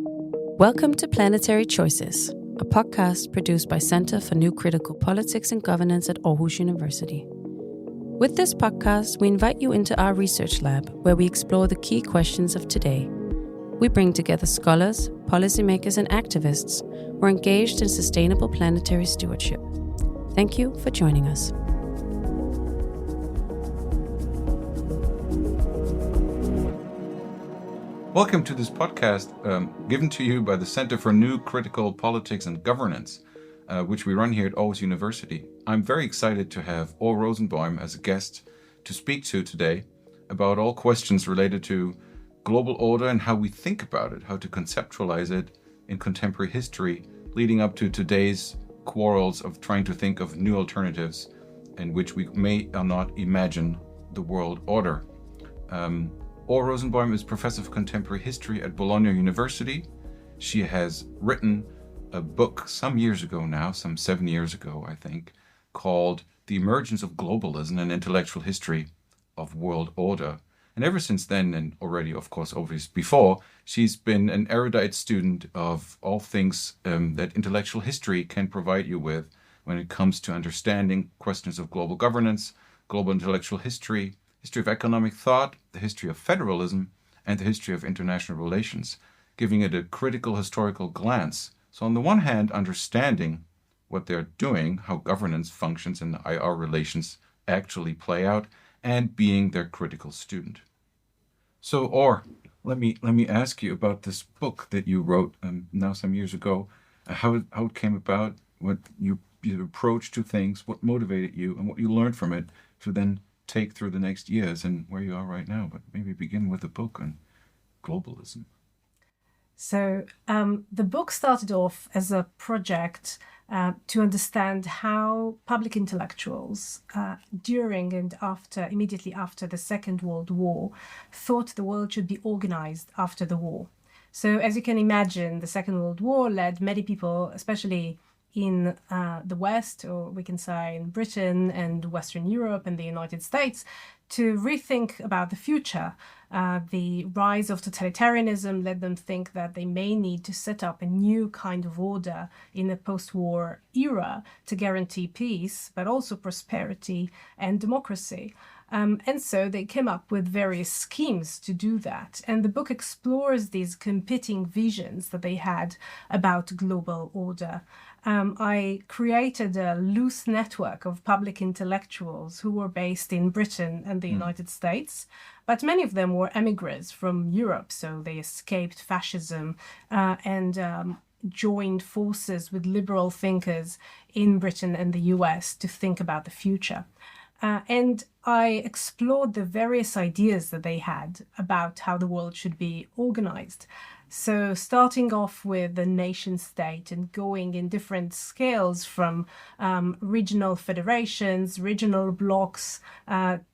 Welcome to Planetary Choices, a podcast produced by Center for New Critical Politics and Governance at Aarhus University. With this podcast, we invite you into our research lab, where we explore the key questions of today. We bring together scholars, policymakers, and activists who are engaged in sustainable planetary stewardship. Thank you for joining us. Welcome to this podcast given to you by the Center for New Critical Politics and Governance, which we run here at Aarhus University. I'm very excited to have Rosenboim as a guest to speak to today about all questions related to global order and how we think about it, how to conceptualize it in contemporary history, leading up to today's quarrels of trying to think of new alternatives in which we may or not imagine the world order. Rosenboim is Professor of Contemporary History at Bologna University. She has written a book some years ago now, some 7 years ago, I think, called The Emergence of Globalism, an Intellectual History of World Order. And ever since then, and already, of course, obviously before, she's been an erudite student of all things that intellectual history can provide you with when it comes to understanding questions of global governance, global intellectual history of economic thought, the history of federalism, and the history of international relations, giving it a critical historical glance. So on the one hand, understanding what they're doing, how governance functions and IR relations actually play out, and being their critical student. So, let me ask you about this book that you wrote now some years ago, how it came about, what your approach to things, what motivated you, and what you learned from it to then take through the next years and where you are right now. But maybe begin with the book on globalism. So the book started off as a project to understand how public intellectuals during and immediately after the Second World War thought the world should be organized after the war. So as you can imagine, the Second World War led many people, especially in the West, or we can say in Britain and Western Europe and the United States, to rethink about the future. The rise of totalitarianism led them think that they may need to set up a new kind of order in the post-war era to guarantee peace, but also prosperity and democracy. And so they came up with various schemes to do that. And the book explores these competing visions that they had about global order. I created a loose network of public intellectuals who were based in Britain and the United States, but many of them were emigres from Europe, so they escaped fascism and joined forces with liberal thinkers in Britain and the US to think about the future. And I explored the various ideas that they had about how the world should be organized. So starting off with the nation state and going in different scales from regional federations, regional blocks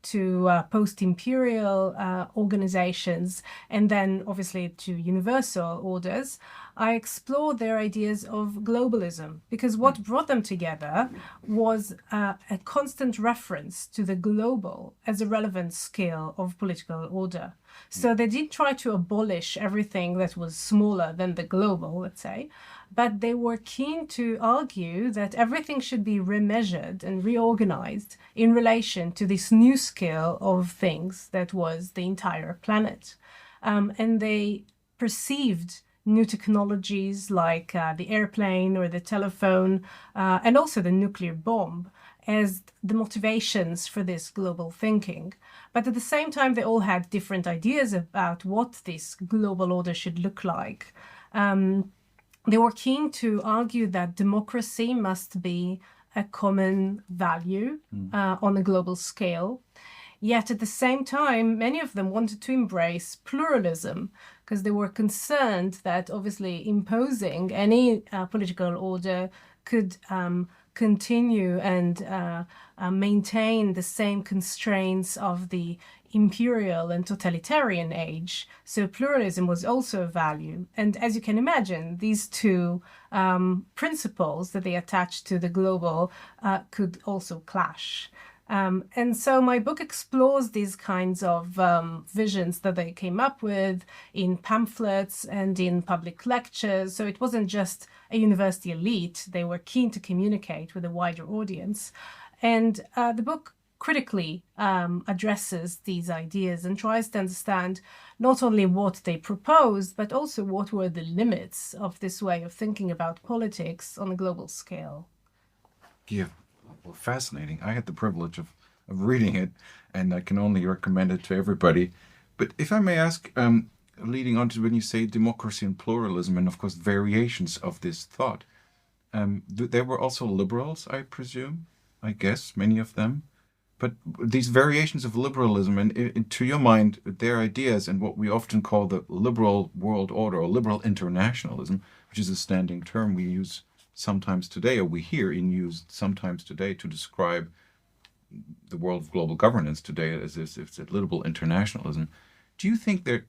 to post-imperial organizations, and then obviously to universal orders, I explored their ideas of globalism, because what brought them together was a constant reference to the global as a relevant scale of political order. So they didn't try to abolish everything that was smaller than the global, let's say, but they were keen to argue that everything should be remeasured and reorganized in relation to this new scale of things that was the entire planet. And they perceived new technologies like the airplane or the telephone and also the nuclear bomb as the motivations for this global thinking. But at the same time, they all had different ideas about what this global order should look like. They were keen to argue that democracy must be a common value on a global scale. Yet at the same time, many of them wanted to embrace pluralism because they were concerned that obviously imposing any political order could continue and maintain the same constraints of the imperial and totalitarian age. So pluralism was also a value. And as you can imagine, these two principles that they attached to the global could also clash. And so my book explores these kinds of visions that they came up with in pamphlets and in public lectures. So it wasn't just a university elite. They were keen to communicate with a wider audience. And the book critically addresses these ideas and tries to understand not only what they proposed, but also what were the limits of this way of thinking about politics on a global scale. Yeah, well, fascinating. I had the privilege of reading it, and I can only recommend it to everybody. But if I may ask, leading on to when you say democracy and pluralism, and of course variations of this thought, there were also liberals, I presume, I guess, many of them. But these variations of liberalism, and to your mind, their ideas and what we often call the liberal world order or liberal internationalism, which is a standing term we use sometimes today, or we hear in use sometimes today to describe the world of global governance today as if it's a liberal internationalism. Do you think that,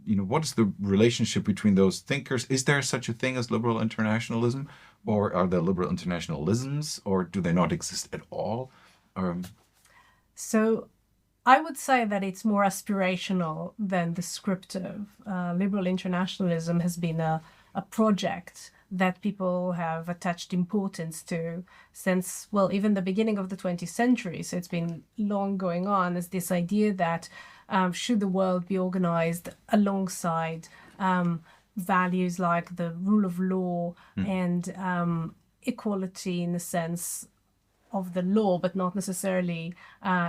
what is the relationship between those thinkers? Is there such a thing as liberal internationalism, or are there liberal internationalisms, or do they not exist at all? So I would say that it's more aspirational than descriptive. Liberal internationalism has been a project that people have attached importance to since, well, even the beginning of the 20th century. So it's been long going on as this idea that should the world be organized alongside values like the rule of law and equality in the sense of the law, but not necessarily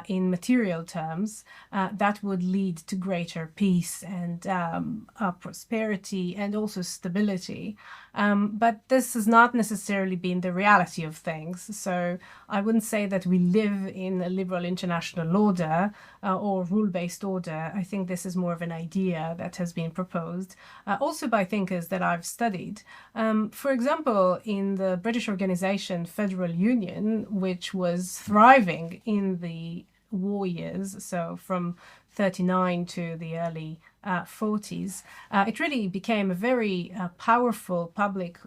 in material terms, that would lead to greater peace and prosperity and also stability. But this has not necessarily been the reality of things. So I wouldn't say that we live in a liberal international order or rule-based order. I think this is more of an idea that has been proposed also by thinkers that I've studied. For example, in the British organization Federal Union, which was thriving in the war years, so from 39 to the early 40s, it really became a very powerful public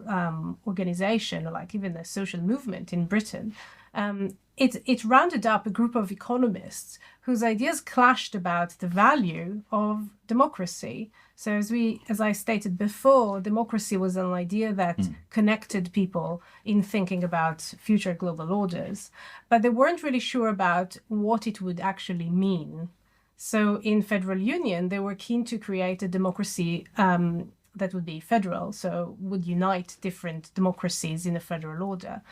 organization, like even a social movement in Britain. It rounded up a group of economists whose ideas clashed about the value of democracy. So as I stated before, democracy was an idea that connected people in thinking about future global orders, but they weren't really sure about what it would actually mean. So in Federal Union, they were keen to create a democracy that would be federal, so would unite different democracies in a federal order.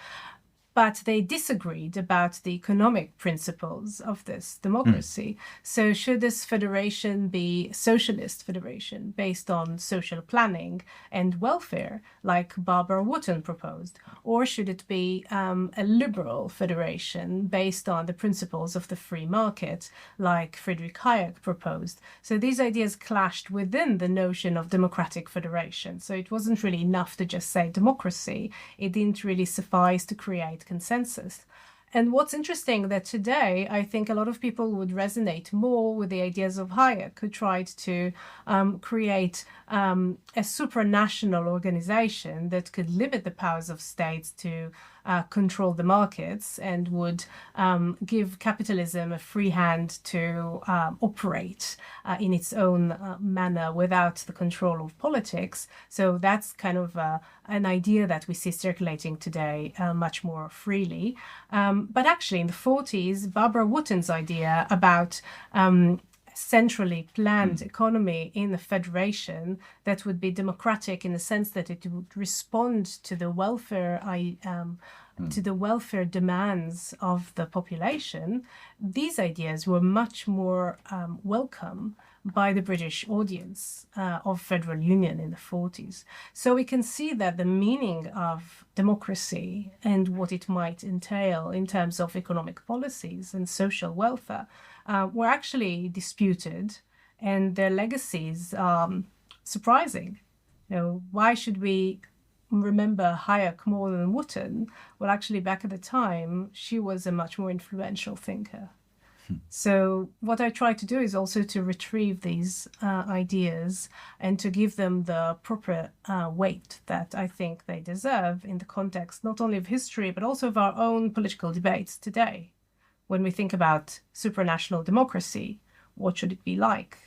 But they disagreed about the economic principles of this democracy. So should this federation be a socialist federation based on social planning and welfare, like Barbara Wotton proposed? Or should it be a liberal federation based on the principles of the free market, like Friedrich Hayek proposed? So these ideas clashed within the notion of democratic federation. So it wasn't really enough to just say democracy. It didn't really suffice to create consensus. And what's interesting that today, I think a lot of people would resonate more with the ideas of Hayek, who tried to create a supranational organization that could limit the powers of states to control the markets and would give capitalism a free hand to operate in its own manner without the control of politics. So that's kind of an idea that we see circulating today much more freely. But actually in the 40s, Barbara Wotton's idea about centrally planned economy in a federation that would be democratic in the sense that it would respond to the welfare demands of the population, these ideas were much more welcome by the British audience of Federal Union in the 40s. So we can see that the meaning of democracy and what it might entail in terms of economic policies and social welfare were actually disputed, and their legacies are surprising. Why should we remember Hayek more than Wotton? Well, actually, back at the time, she was a much more influential thinker. So what I try to do is also to retrieve these ideas and to give them the proper weight that I think they deserve in the context not only of history, but also of our own political debates today. when we think about supranational democracy, what should it be like?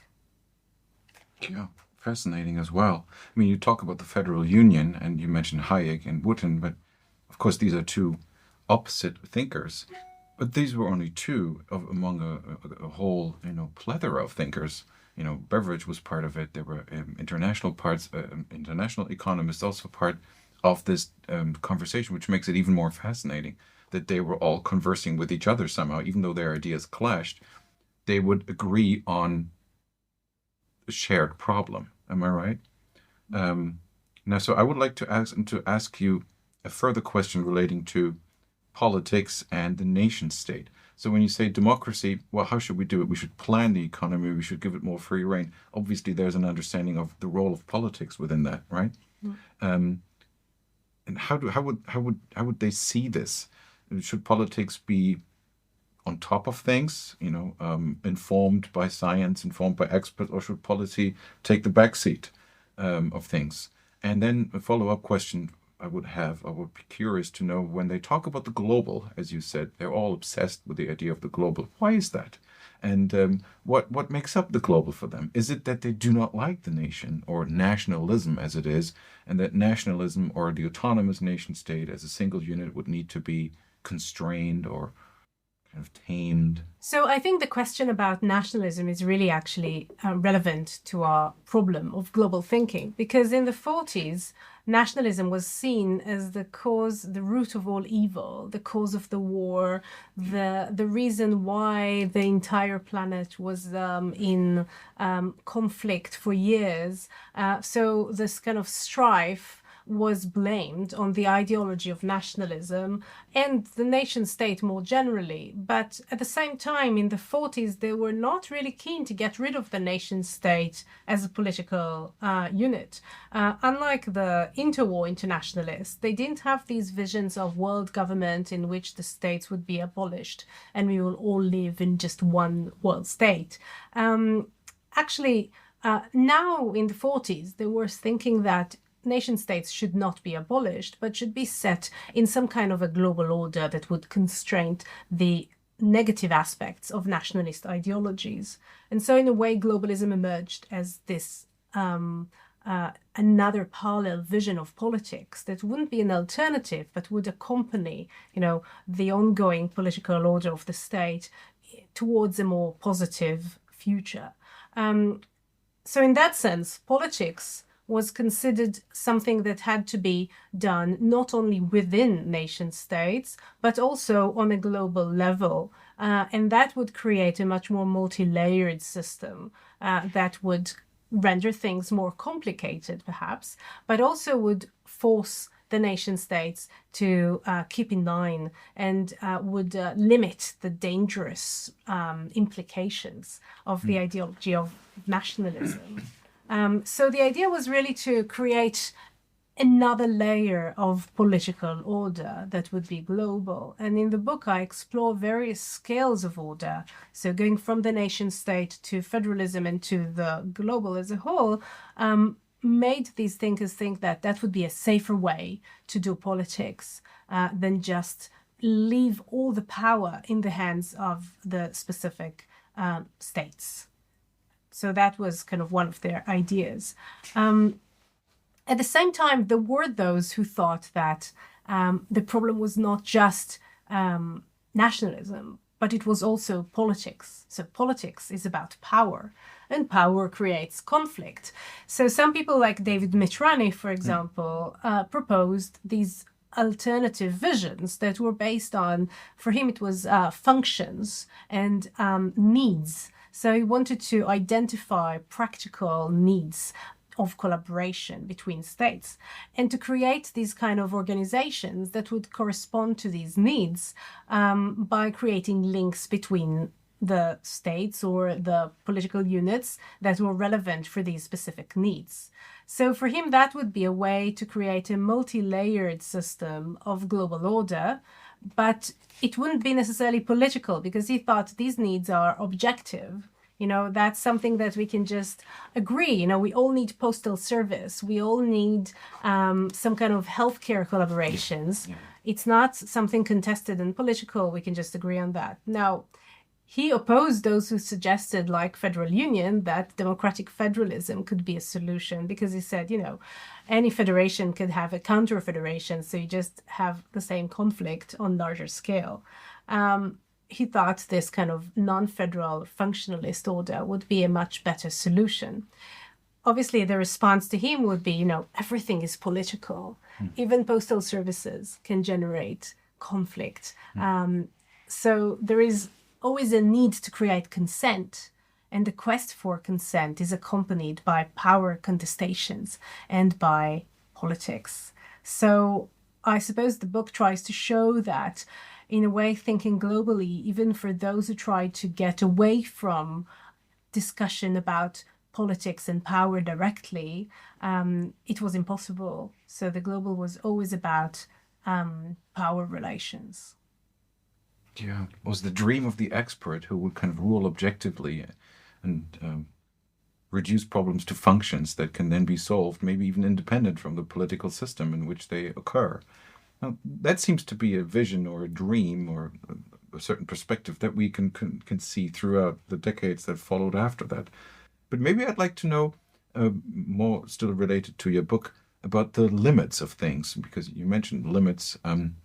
Yeah, fascinating as well. I mean, you talk about the Federal Union, and you mentioned Hayek and Wooten, but of course these are two opposite thinkers. But these were only two among a whole, plethora of thinkers. Beveridge was part of it. There were international economists also part of this conversation, which makes it even more fascinating that they were all conversing with each other somehow, even though their ideas clashed. They would agree on a shared problem. Am I right? Now, so I would like to ask you a further question relating to politics and the nation state. So when you say democracy, well, how should we do it? We should plan the economy. We should give it more free rein. Obviously, there's an understanding of the role of politics within that, right? And how would they see this? Should politics be on top of things, informed by science, informed by experts, or should policy take the backseat of things? And then a follow-up question I would be curious to know, when they talk about the global, as you said, they're all obsessed with the idea of the global. Why is that? And what makes up the global for them? Is it that they do not like the nation, or nationalism as it is, and that nationalism or the autonomous nation state as a single unit would need to be constrained or kind of tamed? So I think the question about nationalism is really actually relevant to our problem of global thinking, because in the 40s, nationalism was seen as the root of all evil, the cause of the war, the reason why the entire planet was in conflict for years. So this kind of strife was blamed on the ideology of nationalism and the nation state more generally. But at the same time, in the 40s, they were not really keen to get rid of the nation state as a political unit. Unlike the interwar internationalists, they didn't have these visions of world government in which the states would be abolished and we will all live in just one world state. Actually, now in the 40s, they were thinking that nation states should not be abolished, but should be set in some kind of a global order that would constrain the negative aspects of nationalist ideologies. And so in a way, globalism emerged as this another parallel vision of politics that wouldn't be an alternative, but would accompany, the ongoing political order of the state towards a more positive future. So in that sense, politics was considered something that had to be done not only within nation states, but also on a global level. And that would create a much more multi-layered system that would render things more complicated, perhaps, but also would force the nation states to keep in line and would limit the dangerous implications of the ideology of nationalism. So the idea was really to create another layer of political order that would be global. And in the book, I explore various scales of order. So going from the nation state to federalism and to the global as a whole, made these thinkers think that that would be a safer way to do politics than just leave all the power in the hands of the specific states. So that was kind of one of their ideas. At the same time, there were those who thought that the problem was not just nationalism, but it was also politics. So politics is about power, and power creates conflict. So some people like David Mitrani, for example, proposed these alternative visions that were based on, for him, it was functions and needs. So he wanted to identify practical needs of collaboration between states and to create these kind of organizations that would correspond to these needs by creating links between the states or the political units that were relevant for these specific needs. So for him, that would be a way to create a multi-layered system of global order, but it wouldn't be necessarily political because he thought these needs are objective. That's something that we can just agree. We all need postal service. We all need some kind of healthcare collaborations. Yeah. It's not something contested and political. We can just agree on that. Now, he opposed those who suggested, like Federal Union, that democratic federalism could be a solution, because he said, any federation could have a counter-federation, so you just have the same conflict on larger scale. He thought this kind of non-federal functionalist order would be a much better solution. Obviously, the response to him would be, everything is political. Even postal services can generate conflict. So there is always a need to create consent, and the quest for consent is accompanied by power contestations and by politics. So I suppose the book tries to show that, in a way, thinking globally, even for those who try to get away from discussion about politics and power directly, it was impossible. So the global was always about power relations. Yeah, it was the dream of the expert who would kind of rule objectively and reduce problems to functions that can then be solved, maybe even independent from the political system in which they occur. Now, that seems to be a vision or a dream or a certain perspective that we can see throughout the decades that followed after that. But maybe I'd like to know more, still related to your book, about the limits of things, because you mentioned limits in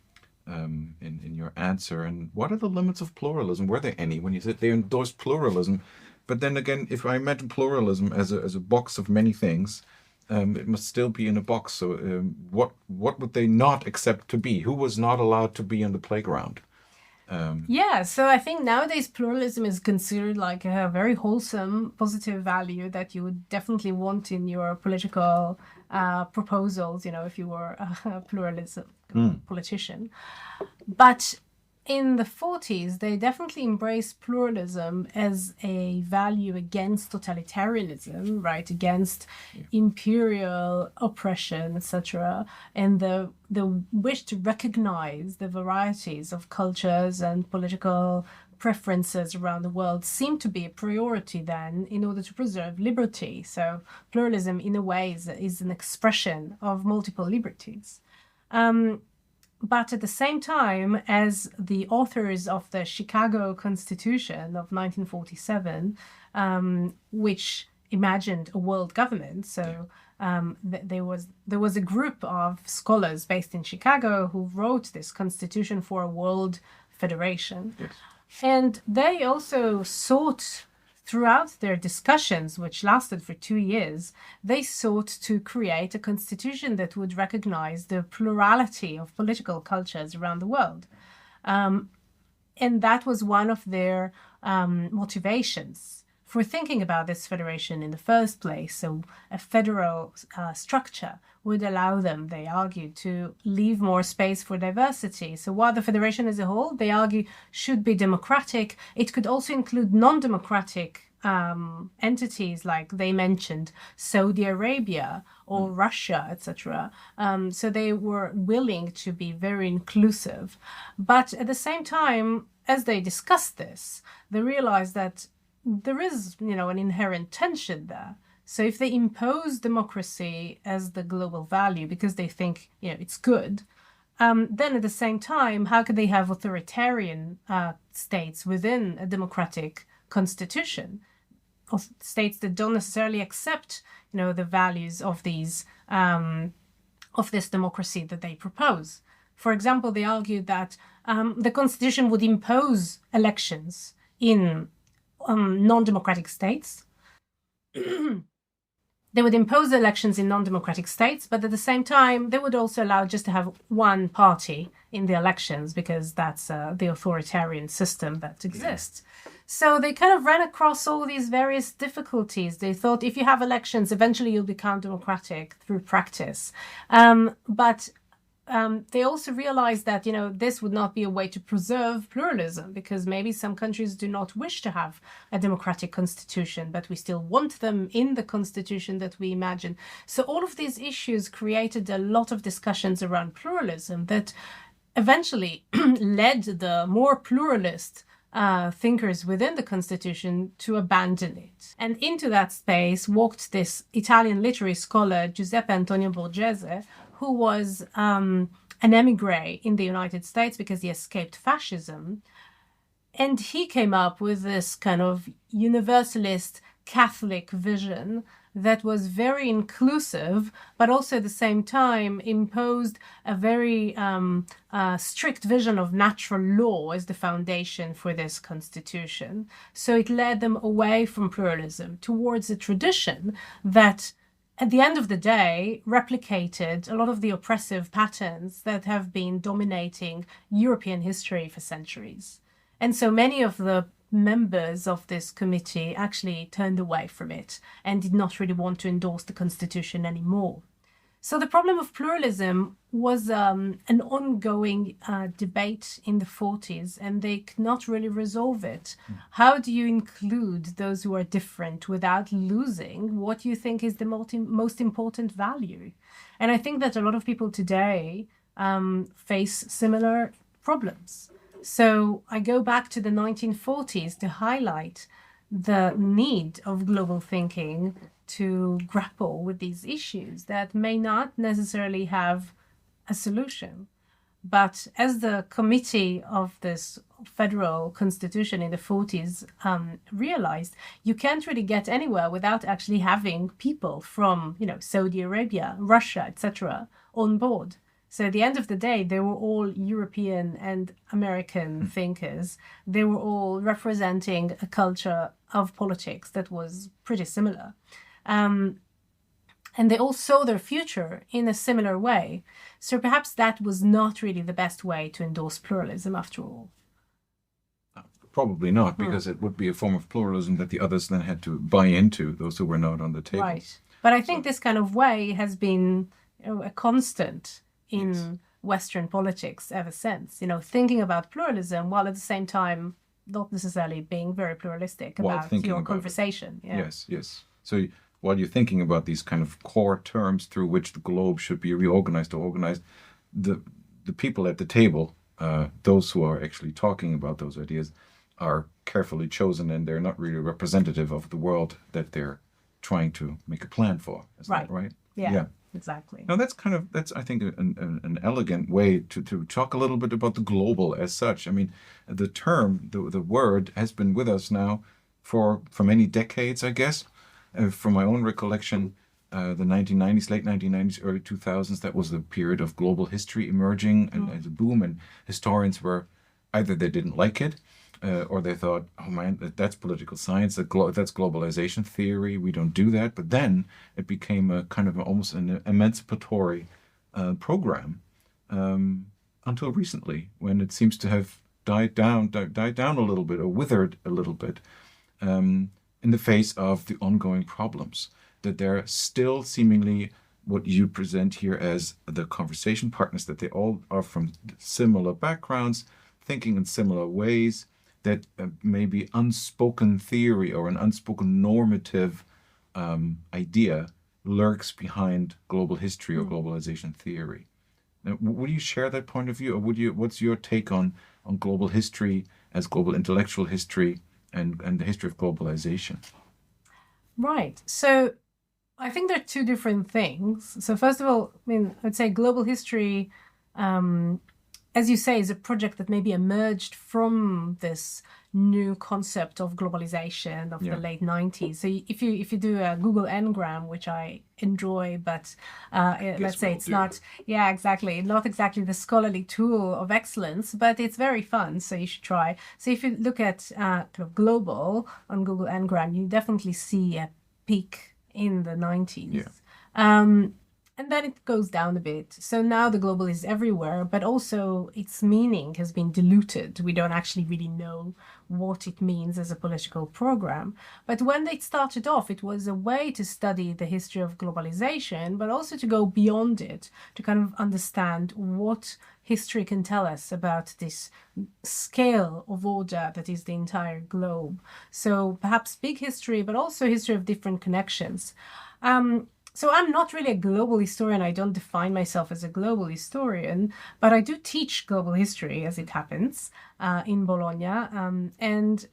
your answer. And what are the limits of pluralism? Were there any when you said they endorsed pluralism? But then again, if I imagine pluralism as a box of many things, it must still be in a box. So what would they not accept to be? Who was not allowed to be on the playground? So I think nowadays pluralism is considered like a very wholesome, positive value that you would definitely want in your political proposals, if you were a pluralism politician. But in the 40s, they definitely embraced pluralism as a value against totalitarianism, right? Against imperial oppression, etc. And the wish to recognize the varieties of cultures and political preferences around the world seemed to be a priority then in order to preserve liberty. So pluralism, in a way, is an expression of multiple liberties. But at the same time, as the authors of the Chicago Constitution of 1947, which imagined a world government, so there was a group of scholars based in Chicago who wrote this constitution for a world federation. Yes. And they also sought, throughout their discussions, which lasted for 2 years, they sought to create a constitution that would recognize the plurality of political cultures around the world. And that was one of their motivations for thinking about this federation in the first place. So a federal structure would allow them, they argued, to leave more space for diversity. So while the federation as a whole, they argue, should be democratic, it could also include non-democratic entities, like they mentioned Saudi Arabia or Russia, etc. So they were willing to be very inclusive. But at the same time, as they discussed this, they realized that there is, an inherent tension there. So if they impose democracy as the global value because they think, it's good, then at the same time, how could they have authoritarian states within a democratic constitution, of states that don't necessarily accept, the values of these of this democracy that they propose? For example, they argued that the constitution would impose elections in non-democratic states. They would impose elections in non-democratic states, but at the same time, they would also allow just to have one party in the elections, because that's the authoritarian system that exists. So they kind of ran across all these various difficulties. They thought if you have elections, eventually you'll become democratic through practice. But they also realized that, this would not be a way to preserve pluralism, because maybe some countries do not wish to have a democratic constitution, but we still want them in the constitution that we imagine. So all of these issues created a lot of discussions around pluralism that eventually led the more pluralist thinkers within the constitution to abandon it. And into that space walked this Italian literary scholar, Giuseppe Antonio Borgese, who was an emigre in the United States because he escaped fascism. And he came up with this kind of universalist Catholic vision that was very inclusive, but also at the same time imposed a very strict vision of natural law as the foundation for this constitution. So it led them away from pluralism towards a tradition that, at the end of the day, replicated a lot of the oppressive patterns that have been dominating European history for centuries. And so many of the members of this committee actually turned away from it and did not really want to endorse the constitution anymore. So the problem of pluralism was an ongoing debate in the 40s, and they could not really resolve it. How do you include those who are different without losing what you think is the most important value? And I think that a lot of people today face similar problems. So I go back to the 1940s to highlight the need of global thinking to grapple with these issues that may not necessarily have a solution. But as the committee of this federal constitution in the 40s realized, you can't really get anywhere without actually having people from, Saudi Arabia, Russia, etc. on board. So at the end of the day, they were all European and American thinkers. They were all representing a culture of politics that was pretty similar. And they all saw their future in a similar way. So perhaps that was not really the best way to endorse pluralism after all. Probably not, because it would be a form of pluralism that the others then had to buy into, those who were not on the table. Right. But I think this kind of way has been a constant in Western politics ever since, thinking about pluralism while at the same time not necessarily being very pluralistic about your conversation. Yeah. Yes. So while you're thinking about these kind of core terms through which the globe should be reorganized or organized, the people at the table, those who are actually talking about those ideas, are carefully chosen, and they're not really representative of the world that they're trying to make a plan for. Is that right? Yeah. Exactly. Now that's I think an elegant way to talk a little bit about the global as such. I mean, the term, the word has been with us now for many decades, I guess. From my own recollection, the 1990s, late 1990s, early 2000s, that was the period of global history emerging and as a boom, and historians were either they didn't like it, or they thought, oh man, that's political science, that's globalization theory, we don't do that. But then it became a kind of almost an emancipatory program until recently, when it seems to have died down a little bit, or withered a little bit, in the face of the ongoing problems. That they're still seemingly what you present here as the conversation partners, that they all are from similar backgrounds, thinking in similar ways, that maybe unspoken theory or an unspoken normative idea lurks behind global history or globalization theory. Now, would you share that point of view, or what's your take on global history as global intellectual history and the history of globalization? Right. So I think there are two different things. So first of all, I'd say global history, as you say, is a project that maybe emerged from this new concept of globalization of the late 90s. So if you do a Google Ngram, which I enjoy, but let's say it's not, exactly, not exactly the scholarly tool of excellence, but it's very fun, so you should try. So if you look at global on Google Ngram, you definitely see a peak in the 90s. And then it goes down a bit. So now the global is everywhere, but also its meaning has been diluted. We don't actually really know what it means as a political program. But when it started off, it was a way to study the history of globalization, but also to go beyond it, to kind of understand what history can tell us about this scale of order that is the entire globe. So perhaps big history, but also history of different connections. So I'm not really a global historian. I don't define myself as a global historian, but I do teach global history, as it happens, in Bologna. And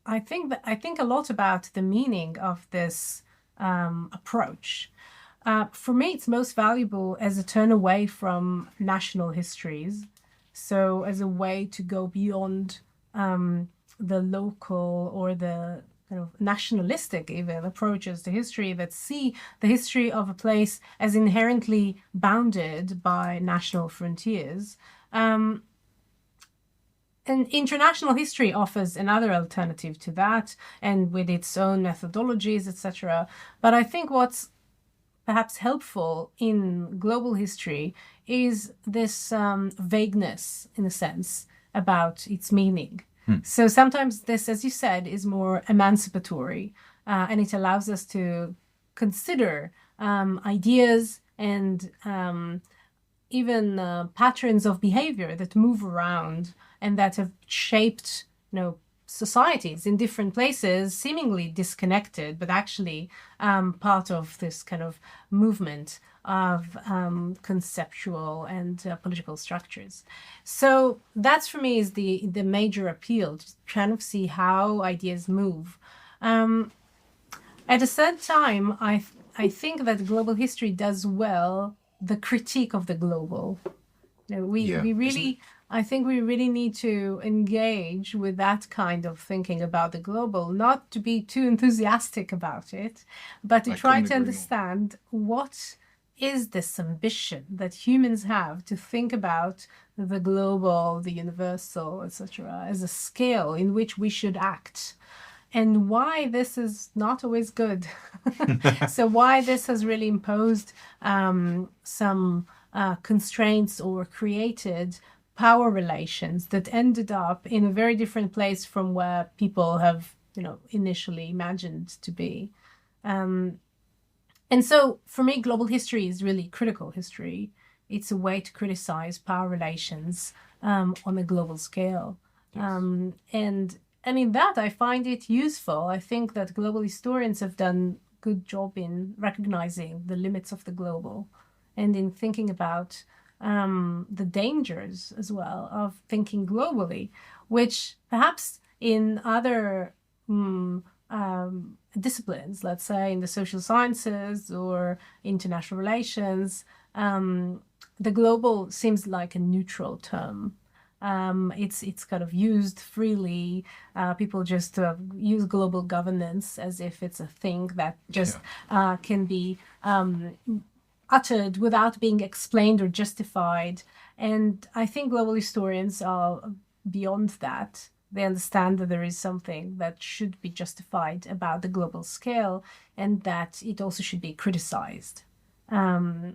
I think a lot about the meaning of this approach. For me, it's most valuable as a turn away from national histories. So as a way to go beyond the local or the kind of nationalistic even approaches to history that see the history of a place as inherently bounded by national frontiers. And international history offers another alternative to that, and with its own methodologies, etc. But I think what's perhaps helpful in global history is this vagueness, in a sense, about its meaning. So sometimes this, as you said, is more emancipatory, and it allows us to consider ideas and even patterns of behavior that move around and that have shaped, societies in different places, seemingly disconnected, but actually part of this kind of movement of conceptual and political structures. So that's, for me, is the major appeal, to kind of see how ideas move. At the same time, I think that global history does well the critique of the global. We really, I think we really need to engage with that kind of thinking about the global, not to be too enthusiastic about it, but to try to understand what is this ambition that humans have to think about the global, the universal, etc., as a scale in which we should act. And why this is not always good. So why this has really imposed some constraints or created power relations that ended up in a very different place from where people have, initially imagined to be. And so for me, global history is really critical history. It's a way to criticize power relations on a global scale. Yes. And in that, I find it useful. I think that global historians have done a good job in recognizing the limits of the global and in thinking about the dangers as well of thinking globally, which perhaps in other disciplines, let's say in the social sciences or international relations, the global seems like a neutral term. It's kind of used freely. People just use global governance as if it's a thing that just can be uttered without being explained or justified. And I think global historians are beyond that. They understand that there is something that should be justified about the global scale and that it also should be criticized,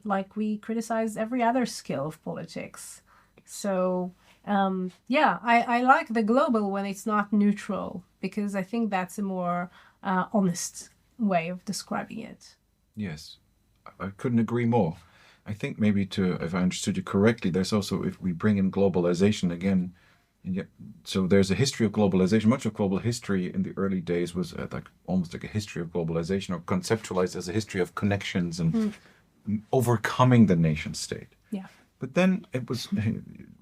like we criticize every other skill of politics. So I like the global when it's not neutral, because I think that's a more honest way of describing it. Yes, I couldn't agree more. I think maybe if I understood you correctly, there's also, if we bring in globalization again, so there's a history of globalization. Much of global history in the early days was almost like a history of globalization, or conceptualized as a history of connections and overcoming the nation state. Yeah. But then it was,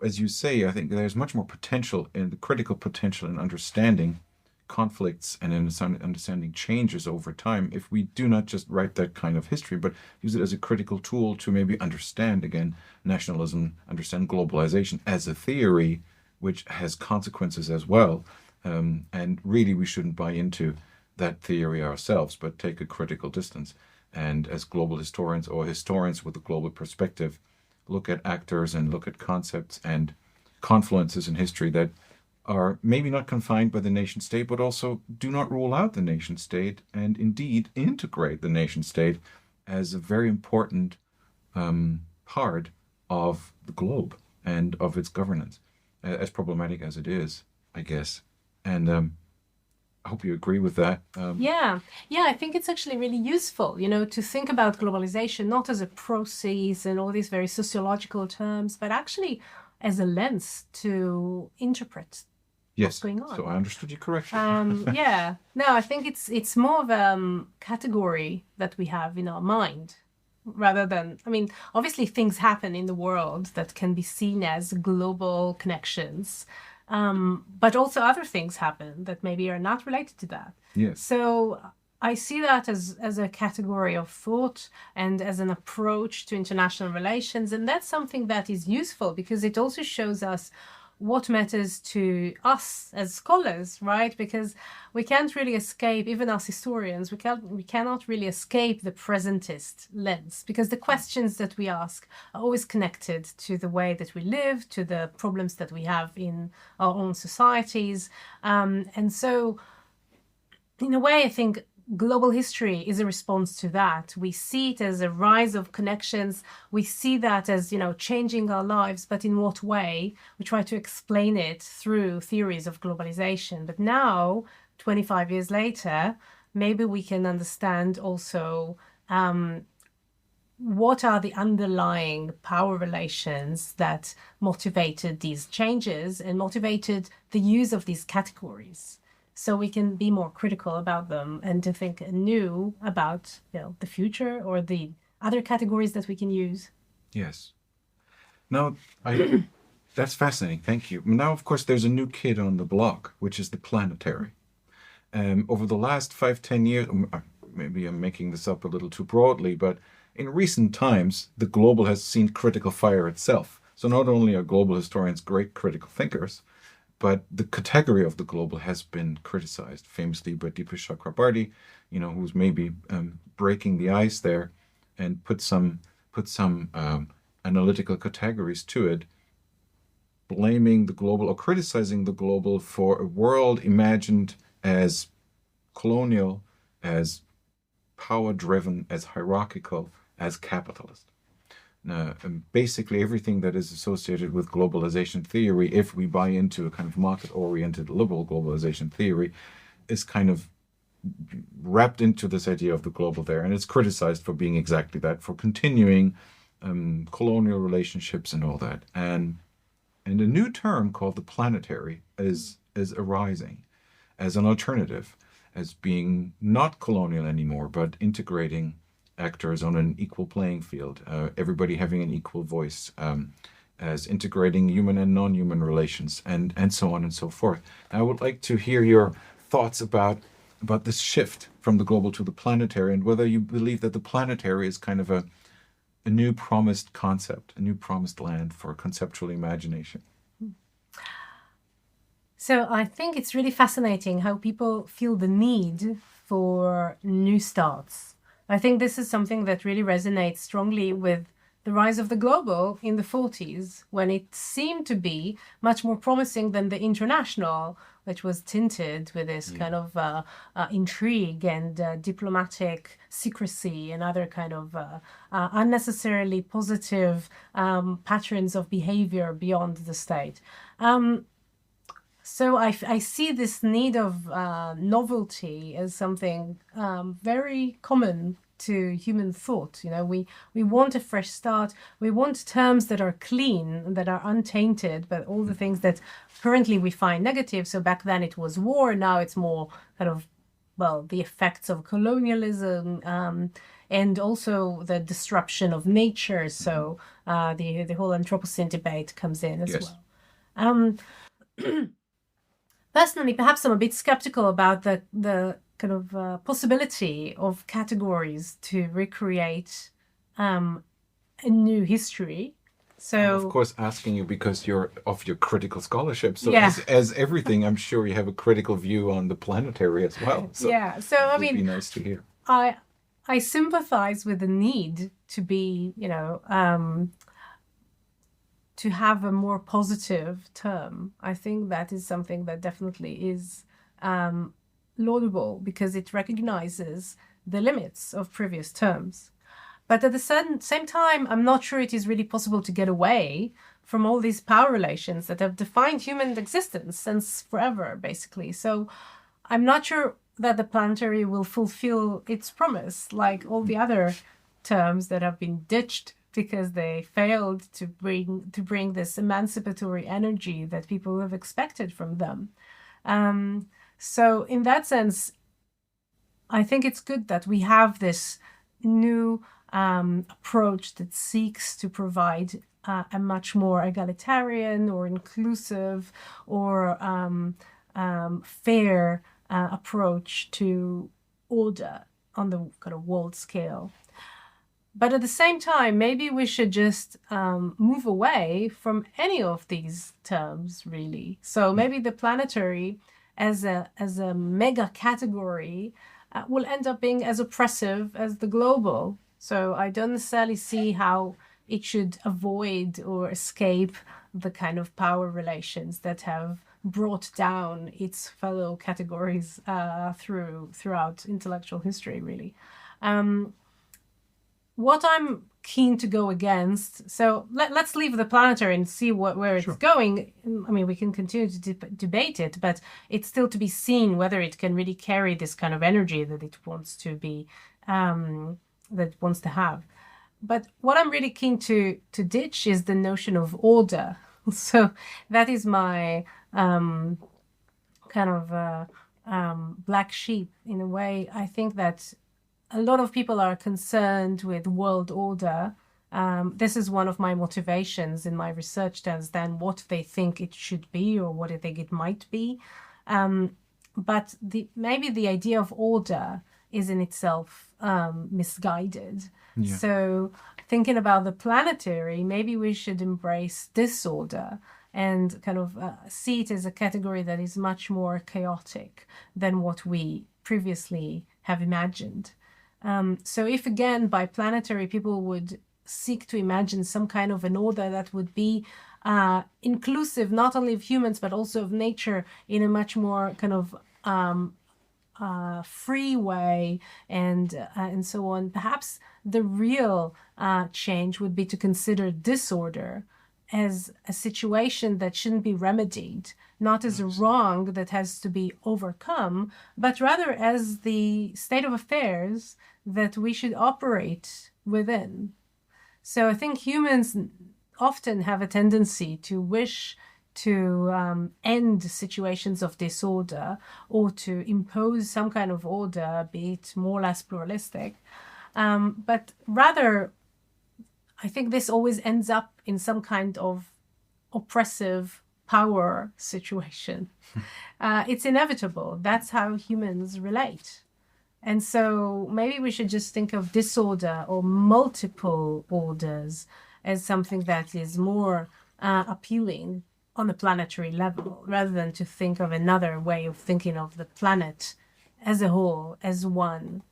as you say, I think there's much more potential, in the critical potential in understanding conflicts and in understanding changes over time, if we do not just write that kind of history, but use it as a critical tool to maybe understand, again, nationalism, understand globalization as a theory, which has consequences as well. And really, we shouldn't buy into that theory ourselves, but take a critical distance. And as global historians, or historians with a global perspective, look at actors and look at concepts and confluences in history that are maybe not confined by the nation state, but also do not rule out the nation state, and indeed integrate the nation state as a very important part of the globe and of its governance, as problematic as it is, I guess. And I hope you agree with that. Yeah, I think it's actually really useful, to think about globalization not as a process and all these very sociological terms, but actually as a lens to interpret what's going on. So I understood you correctly. No, I think it's more of a category that we have in our mind. rather than, I mean, obviously things happen in the world that can be seen as global connections, but also other things happen that maybe are not related to that. Yes. So I see that as a category of thought and as an approach to international relations. And that's something that is useful because it also shows us what matters to us as scholars, right? Because we can't really escape, even as historians, we cannot really escape the presentist lens, because the questions that we ask are always connected to the way that we live, to the problems that we have in our own societies. And so, in a way, I think global history is a response to that. We see it as a rise of connections. We see that as, changing our lives, but in what way? We try to explain it through theories of globalization. But now, 25 years later, maybe we can understand also what are the underlying power relations that motivated these changes and motivated the use of these categories. So we can be more critical about them and to think anew about the future or the other categories that we can use. Yes. Now, that's fascinating. Thank you. Now, of course, there's a new kid on the block, which is the planetary. Over the last 5-10 years, maybe I'm making this up a little too broadly, but in recent times, the global has seen critical fire itself. So not only are global historians great critical thinkers, but the category of the global has been criticized, famously by Deepa Chakrabarty, who's maybe breaking the ice there, and put some analytical categories to it, blaming the global or criticizing the global for a world imagined as colonial, as power-driven, as hierarchical, as capitalist. Basically everything that is associated with globalization theory, if we buy into a kind of market-oriented liberal globalization theory, is kind of wrapped into this idea of the global there. And it's criticized for being exactly that, for continuing colonial relationships and all that. And a new term called the planetary is arising as an alternative, as being not colonial anymore, but integrating actors on an equal playing field, everybody having an equal voice, as integrating human and non-human relations, and so on and so forth. I would like to hear your thoughts about this shift from the global to the planetary, and whether you believe that the planetary is kind of a new promised concept, a new promised land for conceptual imagination. So I think it's really fascinating how people feel the need for new starts. I think this is something that really resonates strongly with the rise of the global in the 40s, when it seemed to be much more promising than the international, which was tinted with this kind of intrigue and diplomatic secrecy and other kind of unnecessarily positive patterns of behavior beyond the state. So I see this need of novelty as something very common to human thought. We want a fresh start. We want terms that are clean, that are untainted, but all the things that currently we find negative. So back then it was war. Now it's more kind of, the effects of colonialism and also the disruption of nature. So the whole Anthropocene debate comes in as well. Personally, perhaps I'm a bit skeptical about the kind of possibility of categories to recreate a new history. So, I'm of course, asking you because you're of your critical scholarship. So, yeah. as everything, I'm sure you have a critical view on the planetary as well. So yeah. So I mean, it'd be nice to hear. I sympathize with the need to be, to have a more positive term. I think that is something that definitely is laudable, because it recognizes the limits of previous terms. But at the same time, I'm not sure it is really possible to get away from all these power relations that have defined human existence since forever, basically. So I'm not sure that the planetary will fulfill its promise, like all the other terms that have been ditched because they failed to bring this emancipatory energy that people have expected from them. So in that sense, I think it's good that we have this new approach that seeks to provide a much more egalitarian or inclusive or fair approach to order on the kind of world scale. But at the same time, maybe we should just move away from any of these terms, really. So maybe the planetary as a mega category will end up being as oppressive as the global. So I don't necessarily see how it should avoid or escape the kind of power relations that have brought down its fellow categories throughout intellectual history, really. What I'm keen to go against, so let's leave the planetary and see where it's going. I mean, we can continue to debate it, but it's still to be seen whether it can really carry this kind of energy that it wants to be, that it wants to have. But what I'm really keen to ditch is the notion of order. So that is my kind of black sheep in a way. I think that a lot of people are concerned with world order. This is one of my motivations in my research to understand what they think it should be or what they think it might be. But maybe the idea of order is in itself misguided. Yeah. So thinking about the planetary, maybe we should embrace disorder and kind of see it as a category that is much more chaotic than what we previously have imagined. So if, again, by planetary, people would seek to imagine some kind of an order that would be inclusive, not only of humans, but also of nature in a much more kind of free way and so on, perhaps the real change would be to consider disorder as a situation that shouldn't be remedied, not as a wrong that has to be overcome, but rather as the state of affairs that we should operate within. So I think humans often have a tendency to wish to end situations of disorder or to impose some kind of order, be it more or less pluralistic. But rather, I think this always ends up in some kind of oppressive power situation. It's inevitable. That's how humans relate. And so maybe we should just think of disorder or multiple orders as something that is more appealing on the planetary level, rather than to think of another way of thinking of the planet as a whole, as one,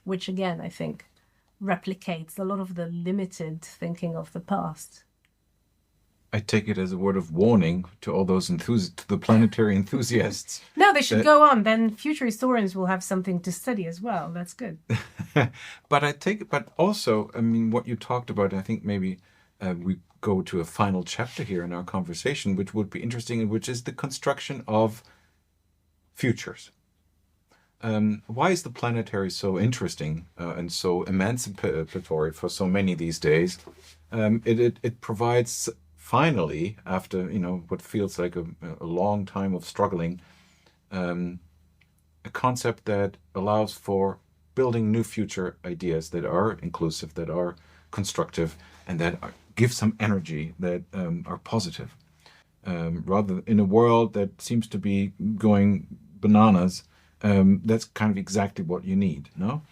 which again, I think, replicates a lot of the limited thinking of the past. I take it as a word of warning to all those to the planetary enthusiasts. No, they should go on. Then future historians will have something to study as well. That's good. But also, I mean, what you talked about, I think maybe we go to a final chapter here in our conversation, which would be interesting, which is the construction of futures. Why is the planetary so interesting and so emancipatory for so many these days? It provides, finally, after what feels like a long time of struggling, a concept that allows for building new future ideas that are inclusive, that are constructive, and that give some energy, that are positive. Rather, in a world that seems to be going bananas, that's kind of exactly what you need, no?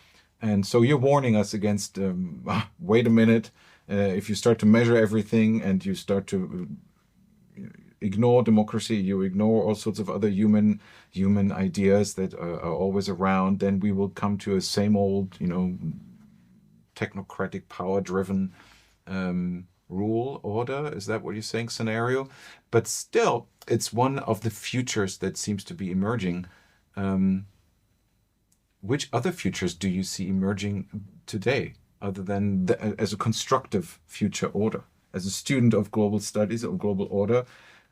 And so you're warning us against, wait a minute, if you start to measure everything and you start to ignore democracy, you ignore all sorts of other human ideas that are always around, then we will come to a same old, technocratic, power-driven rule, order. Is that what you're saying? Scenario? But still, it's one of the futures that seems to be emerging. Which other futures do you see emerging today, other than as a constructive future order? As a student of global studies, of global order,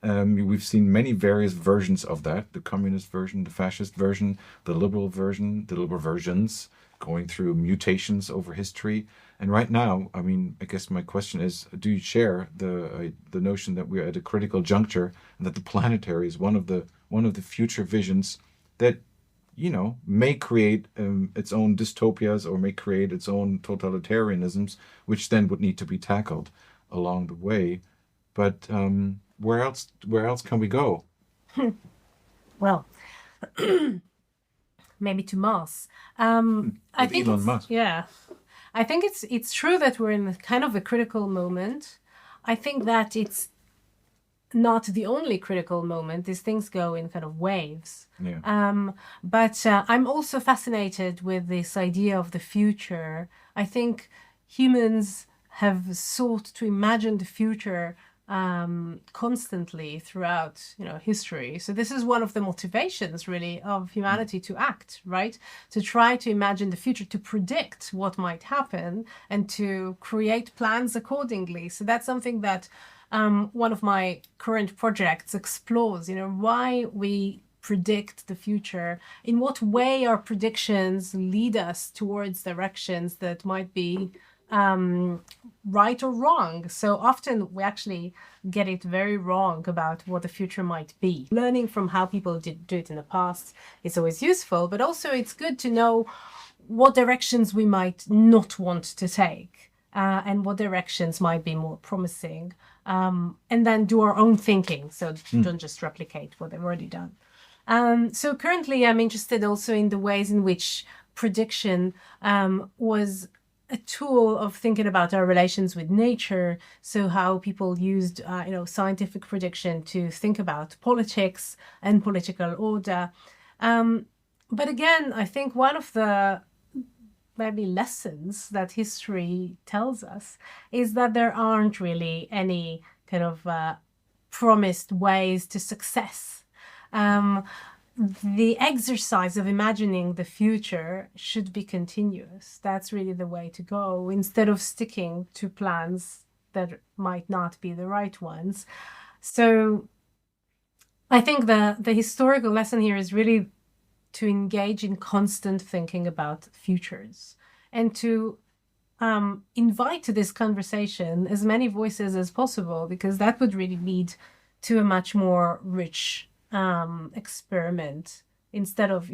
we've seen many various versions of that: the communist version, the fascist version, the liberal version, the liberal versions, going through mutations over history. And right now, I mean, I guess my question is, do you share the notion that we're at a critical juncture and that the planetary is one of the future visions that may create its own dystopias or may create its own totalitarianisms, which then would need to be tackled along the way. But where else can we go? Well, maybe to Mars. I think Elon Musk. Yeah, I think it's true that we're in kind of a critical moment. I think that it's not the only critical moment. These things go in kind of waves. Yeah. But I'm also fascinated with this idea of the future. I think humans have sought to imagine the future constantly throughout history. So this is one of the motivations really of humanity to act, right? To try to imagine the future, to predict what might happen and to create plans accordingly. So that's something that one of my current projects explores, why we predict the future, in what way our predictions lead us towards directions that might be right or wrong. So often we actually get it very wrong about what the future might be. Learning from how people did do it in the past is always useful, but also it's good to know what directions we might not want to take and what directions might be more promising, and then do our own thinking. So don't just replicate what they've already done. So currently I'm interested also in the ways in which prediction was a tool of thinking about our relations with nature. So how people used, scientific prediction to think about politics and political order. But again, I think one of the maybe lessons that history tells us is that there aren't really any kind of promised ways to success. The exercise of imagining the future should be continuous. That's really the way to go, instead of sticking to plans that might not be the right ones. So I think the historical lesson here is really to engage in constant thinking about futures and to invite to this conversation as many voices as possible, because that would really lead to a much more rich experiment, instead of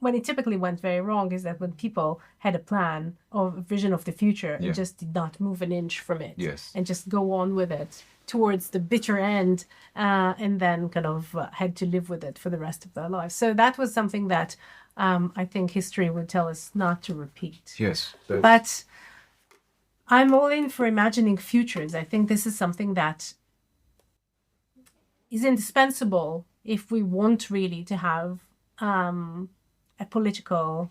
when it typically went very wrong is that when people had a plan or a vision of the future and just did not move an inch from it, and just go on with it towards the bitter end, and then kind of had to live with it for the rest of their lives. So that was something that I think history would tell us not to repeat. Yes. But I'm all in for imagining futures. I think this is something that is indispensable if we want really to have a political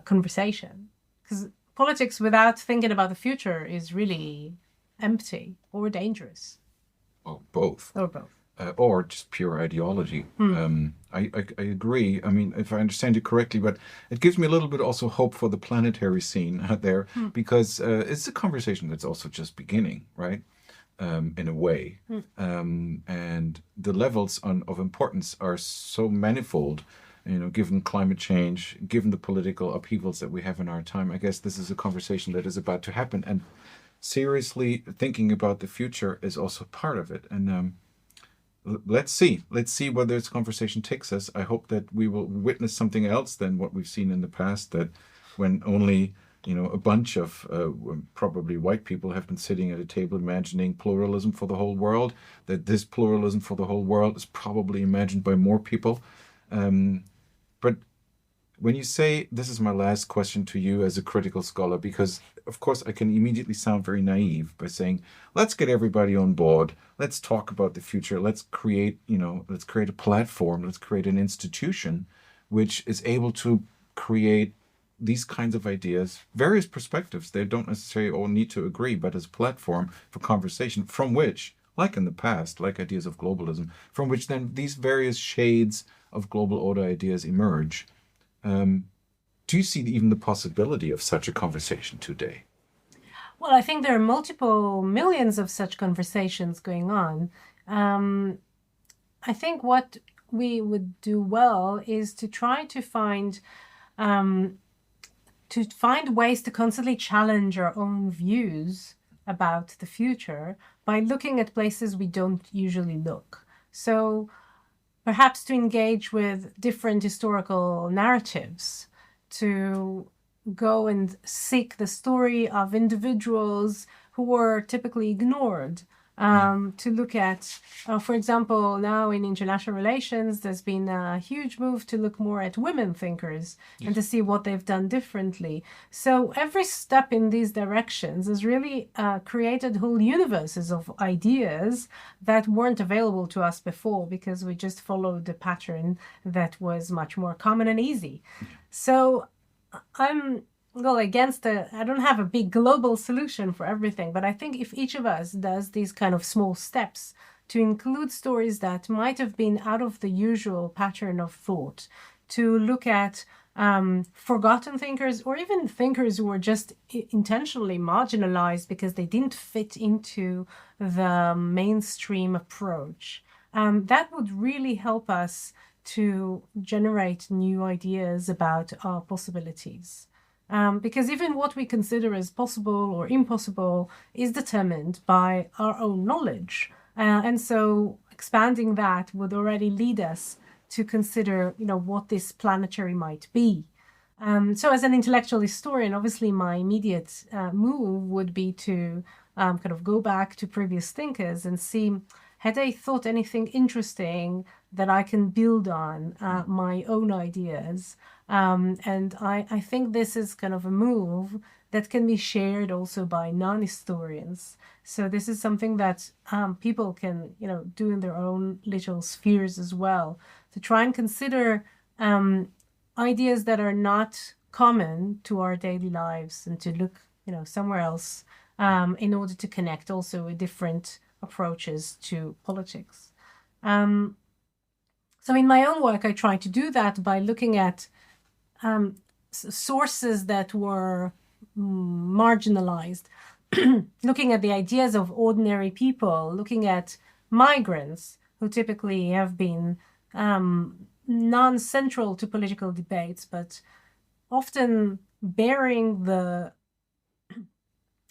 conversation. Because politics without thinking about the future is really empty or dangerous. Or both. Or both. Or just pure ideology. I agree. I mean, if I understand you correctly, but it gives me a little bit also hope for the planetary scene out there, because it's a conversation that's also just beginning, right? In a way. And the levels of importance are so manifold, given climate change, given the political upheavals that we have in our time. I guess this is a conversation that is about to happen. And seriously thinking about the future is also part of it. And let's see where this conversation takes us. I hope that we will witness something else than what we've seen in the past, that when only a bunch of probably white people have been sitting at a table imagining pluralism for the whole world, that this pluralism for the whole world is probably imagined by more people. But when you say, this is my last question to you as a critical scholar, because of course I can immediately sound very naive by saying, let's get everybody on board. Let's talk about the future. Let's create a platform. Let's create an institution which is able to create these kinds of ideas, various perspectives. They don't necessarily all need to agree, but as a platform for conversation from which, like in the past, like ideas of globalism, from which then these various shades of global order ideas emerge. Do you see even the possibility of such a conversation today? Well, I think there are multiple millions of such conversations going on. I think what we would do well is to try to find ways to constantly challenge our own views about the future by looking at places we don't usually look. So perhaps to engage with different historical narratives, to go and seek the story of individuals who were typically ignored, to look at, for example, now in international relations, there's been a huge move to look more at women thinkers and to see what they've done differently. So every step in these directions has really created whole universes of ideas that weren't available to us before because we just followed the pattern that was much more common and easy. So I'm against I don't have a big global solution for everything, but I think if each of us does these kind of small steps to include stories that might have been out of the usual pattern of thought, to look at forgotten thinkers or even thinkers who were just intentionally marginalized because they didn't fit into the mainstream approach, that would really help us to generate new ideas about our possibilities. Because even what we consider as possible or impossible is determined by our own knowledge. And so expanding that would already lead us to consider, what this planetary might be. So as an intellectual historian, obviously my immediate move would be to kind of go back to previous thinkers and see, had they thought anything interesting that I can build on my own ideas? And I think this is kind of a move that can be shared also by non-historians. So this is something that people can, do in their own little spheres as well, to try and consider ideas that are not common to our daily lives and to look, somewhere else in order to connect also with different approaches to politics. So in my own work, I try to do that by looking at sources that were marginalized, looking at the ideas of ordinary people, looking at migrants who typically have been non-central to political debates, but often bearing the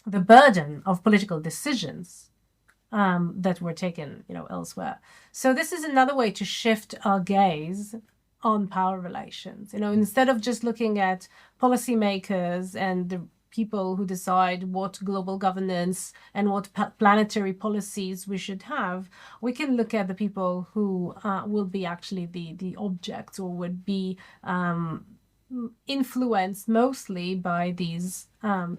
burden of political decisions that were taken, elsewhere. So this is another way to shift our gaze on power relations. Instead of just looking at policymakers and the people who decide what global governance and what planetary policies we should have, we can look at the people who will be actually the objects or would be influenced mostly by these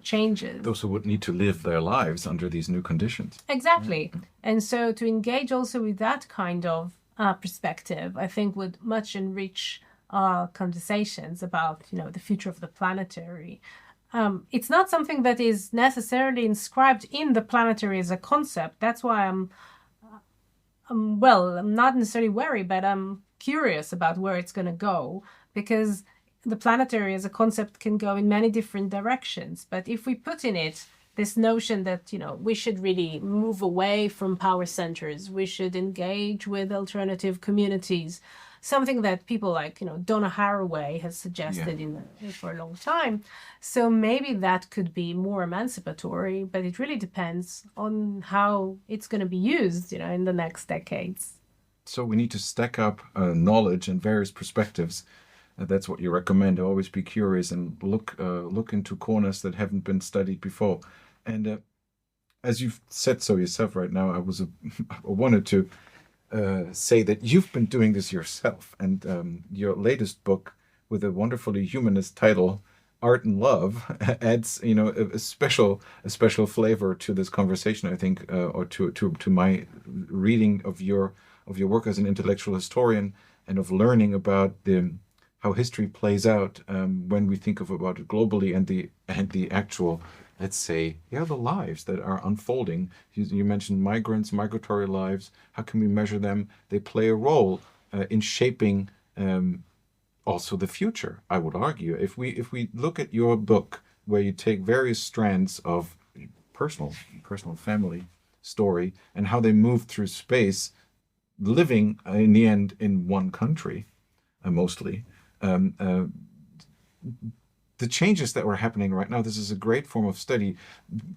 changes. Those who would need to live their lives under these new conditions. Exactly. Yeah. And so to engage also with that kind of perspective, I think would much enrich our conversations about, the future of the planetary. It's not something that is necessarily inscribed in the planetary as a concept. That's why I'm not necessarily worried, but I'm curious about where it's going to go, because the planetary as a concept can go in many different directions. But if we put in it this notion that, we should really move away from power centers, we should engage with alternative communities, something that people like, Donna Haraway has suggested for a long time. So maybe that could be more emancipatory, but it really depends on how it's going to be used, in the next decades. So we need to stack up knowledge and various perspectives. That's what you recommend. Always be curious and look into corners that haven't been studied before. And as you've said so yourself right now, I wanted to say that you've been doing this yourself. And your latest book, with a wonderfully humanist title, Art and Love, adds a special flavor to this conversation, I think, or to my reading of your work as an intellectual historian and of learning about how history plays out when we think about it globally and the actual, let's say, the lives that are unfolding. You mentioned migrants, migratory lives. How can we measure them? They play a role in shaping also the future, I would argue. If we look at your book, where you take various strands of personal family story and how they move through space, living in the end in one country, mostly, the changes that were happening right now, this is a great form of study.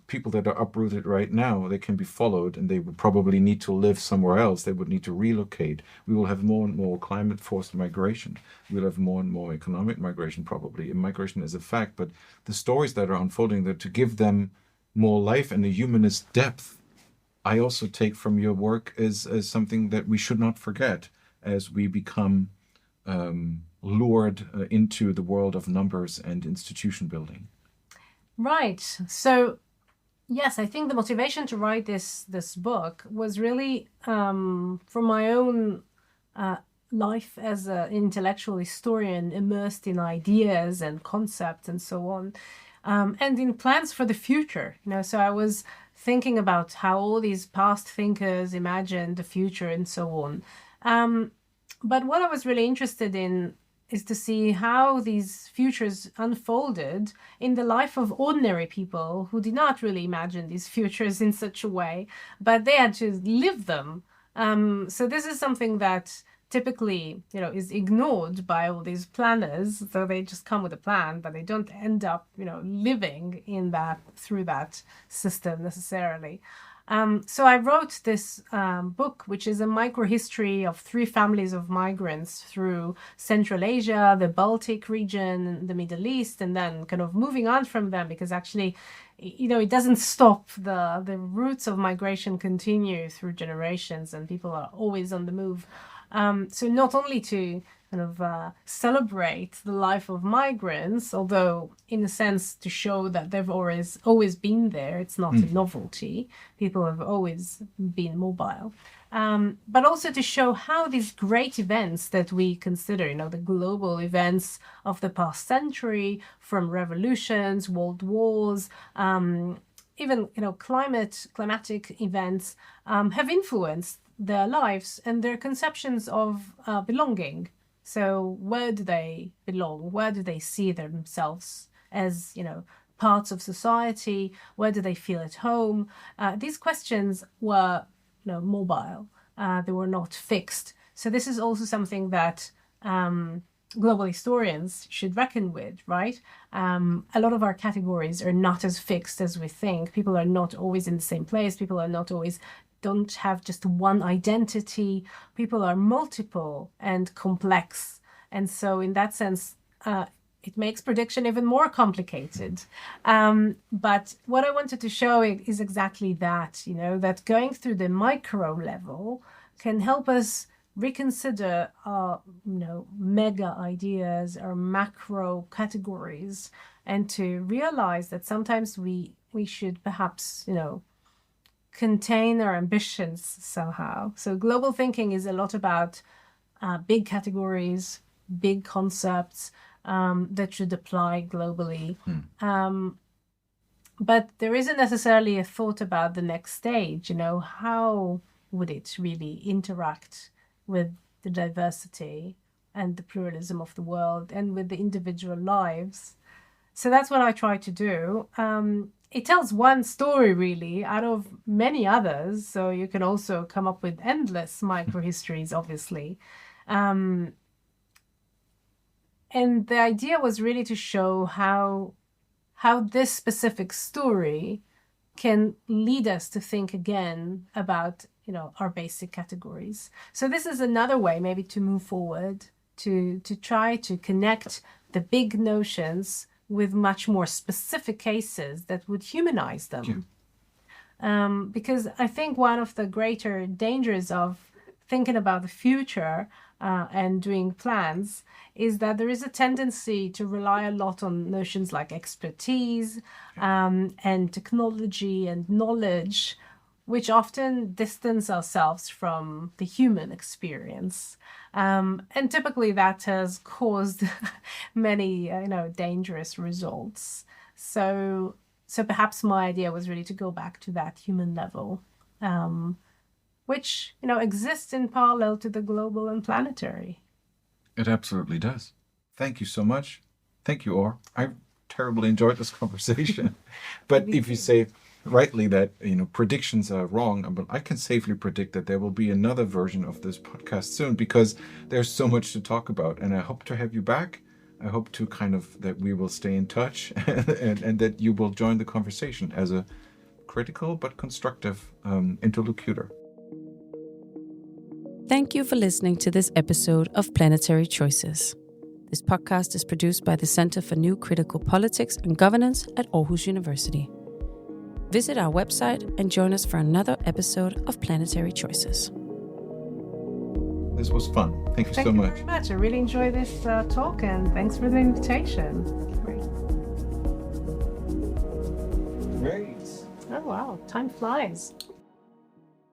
People that are uprooted right now, they can be followed, and they would probably need to live somewhere else. They would need to relocate. We will have more and more climate-forced migration. We'll have more and more economic migration, probably. And migration is a fact, but the stories that are unfolding there, to give them more life and a humanist depth, I also take from your work as something that we should not forget as we become lured into the world of numbers and institution building. Right. So, yes, I think the motivation to write this book was really from my own life as an intellectual historian, immersed in ideas and concepts and so on, and in plans for the future. So I was thinking about how all these past thinkers imagined the future and so on. But what I was really interested in is to see how these futures unfolded in the life of ordinary people who did not really imagine these futures in such a way, but they had to live them. So this is something that typically, is ignored by all these planners. So they just come with a plan, but they don't end up, living in that, through that system necessarily. So I wrote this book, which is a microhistory of 3 families of migrants through Central Asia, the Baltic region, the Middle East, and then kind of moving on from them, because actually, it doesn't stop. The roots of migration continue through generations, and people are always on the move. So not only to kind of celebrate the life of migrants, although in a sense to show that they've always been there. It's not a novelty. People have always been mobile. But also to show how these great events that we consider, the global events of the past century, from revolutions, world wars, even, climatic events, have influenced their lives and their conceptions of belonging. So where do they belong? Where do they see themselves as, parts of society? Where do they feel at home? These questions were, mobile. They were not fixed. So this is also something that global historians should reckon with, right? A lot of our categories are not as fixed as we think. People are not always in the same place. People are not always don't have just one identity. People are multiple and complex. And so in that sense, it makes prediction even more complicated. But what I wanted to show is exactly that, that going through the micro level can help us reconsider our, mega ideas, our macro categories, and to realize that sometimes we should perhaps, contain our ambitions somehow. So global thinking is a lot about big categories, big concepts that should apply globally. But there isn't necessarily a thought about the next stage, how would it really interact with the diversity and the pluralism of the world and with the individual lives. So that's what I try to do. It tells one story, really, out of many others. So you can also come up with endless microhistories, obviously. And the idea was really to show how this specific story can lead us to think again about, our basic categories. So this is another way maybe to move forward, to try to connect the big notions with much more specific cases that would humanize them. Yeah. Because I think one of the greater dangers of thinking about the future and doing plans is that there is a tendency to rely a lot on notions like expertise and technology and knowledge, which often distance ourselves from the human experience. And typically that has caused many, dangerous results. So perhaps my idea was really to go back to that human level, which, exists in parallel to the global and planetary. It absolutely does. Thank you so much. Thank you, Or. I terribly enjoyed this conversation. But if you say rightly that, predictions are wrong, but I can safely predict that there will be another version of this podcast soon because there's so much to talk about. And I hope to have you back I hope to that we will stay in touch and that you will join the conversation as a critical but constructive interlocutor. Thank you for listening to this episode of Planetary Choices. This podcast is produced by the Center for New Critical Politics and Governance at Aarhus University. Visit our website and join us for another episode of Planetary Choices. This was fun. Thank you so much. Thank you very much. I really enjoyed this talk, and thanks for the invitation. Great. Oh, wow. Time flies.